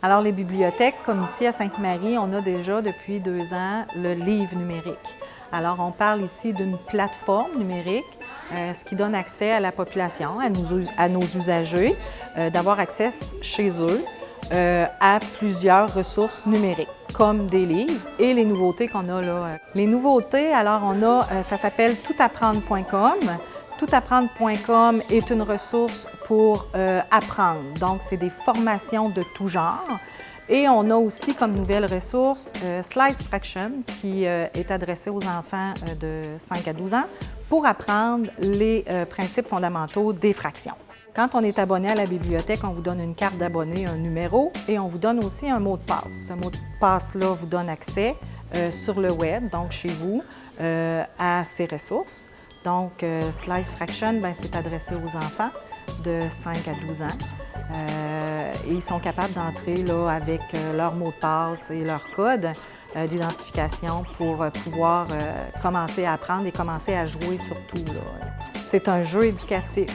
Alors, les bibliothèques, comme ici à Sainte-Marie, on a déjà depuis 2 ans le livre numérique. Alors, on parle ici d'une plateforme numérique, ce qui donne accès à la population, à nos usagers, d'avoir accès chez eux à plusieurs ressources numériques, comme des livres et les nouveautés qu'on a là. Les nouveautés, alors on a, ça s'appelle toutapprendre.com. Toutapprendre.com est une ressource pour apprendre, donc c'est des formations de tout genre. Et on a aussi comme nouvelle ressource Slice Fraction qui est adressée aux enfants de 5 à 12 ans pour apprendre les principes fondamentaux des fractions. Quand on est abonné à la bibliothèque, on vous donne une carte d'abonné, un numéro et on vous donne aussi un mot de passe. Ce mot de passe-là vous donne accès sur le web, donc chez vous, à ces ressources. Donc, Slice Fraction, c'est adressé aux enfants de 5 à 12 ans. Et ils sont capables d'entrer là, avec leur mot de passe et leur code d'identification pour pouvoir commencer à apprendre et commencer à jouer surtout. C'est un jeu éducatif.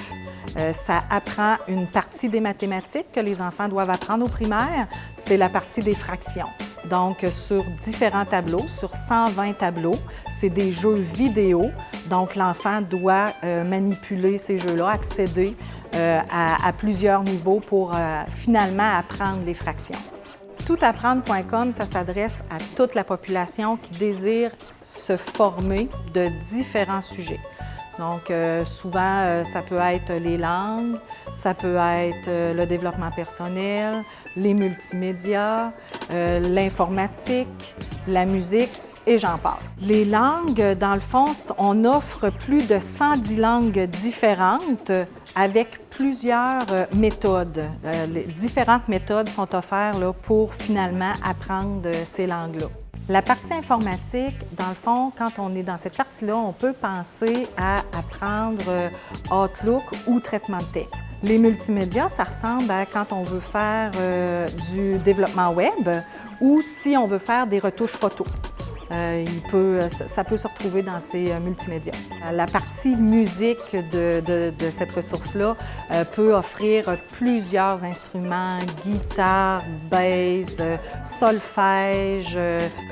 Ça apprend une partie des mathématiques que les enfants doivent apprendre au primaire, c'est la partie des fractions. Donc, sur différents tableaux, sur 120 tableaux, c'est des jeux vidéo. Donc, l'enfant doit manipuler ces jeux-là, accéder à plusieurs niveaux pour finalement apprendre les fractions. Toutapprendre.com, ça s'adresse à toute la population qui désire se former de différents sujets. Donc, souvent, ça peut être les langues, ça peut être le développement personnel, les multimédias, l'informatique, la musique et j'en passe. Les langues, dans le fond, on offre plus de 110 langues différentes avec plusieurs méthodes. Les différentes méthodes sont offertes là, pour finalement apprendre ces langues-là. La partie informatique, dans le fond, quand on est dans cette partie-là, on peut penser à apprendre Outlook ou traitement de texte. Les multimédias, ça ressemble à quand on veut faire du développement web ou si on veut faire des retouches photos. Ça peut se retrouver dans ces multimédias. La partie musique de cette ressource-là peut offrir plusieurs instruments, guitare, bass, solfège.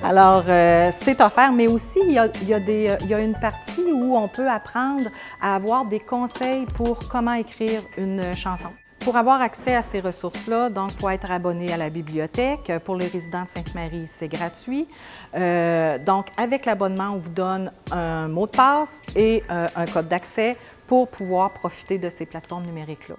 Alors, c'est offert, mais aussi il y a une partie où on peut apprendre à avoir des conseils pour comment écrire une chanson. Pour avoir accès à ces ressources-là, donc, il faut être abonné à la bibliothèque. Pour les résidents de Sainte-Marie, c'est gratuit. Donc, avec l'abonnement, on vous donne un mot de passe et un code d'accès pour pouvoir profiter de ces plateformes numériques-là.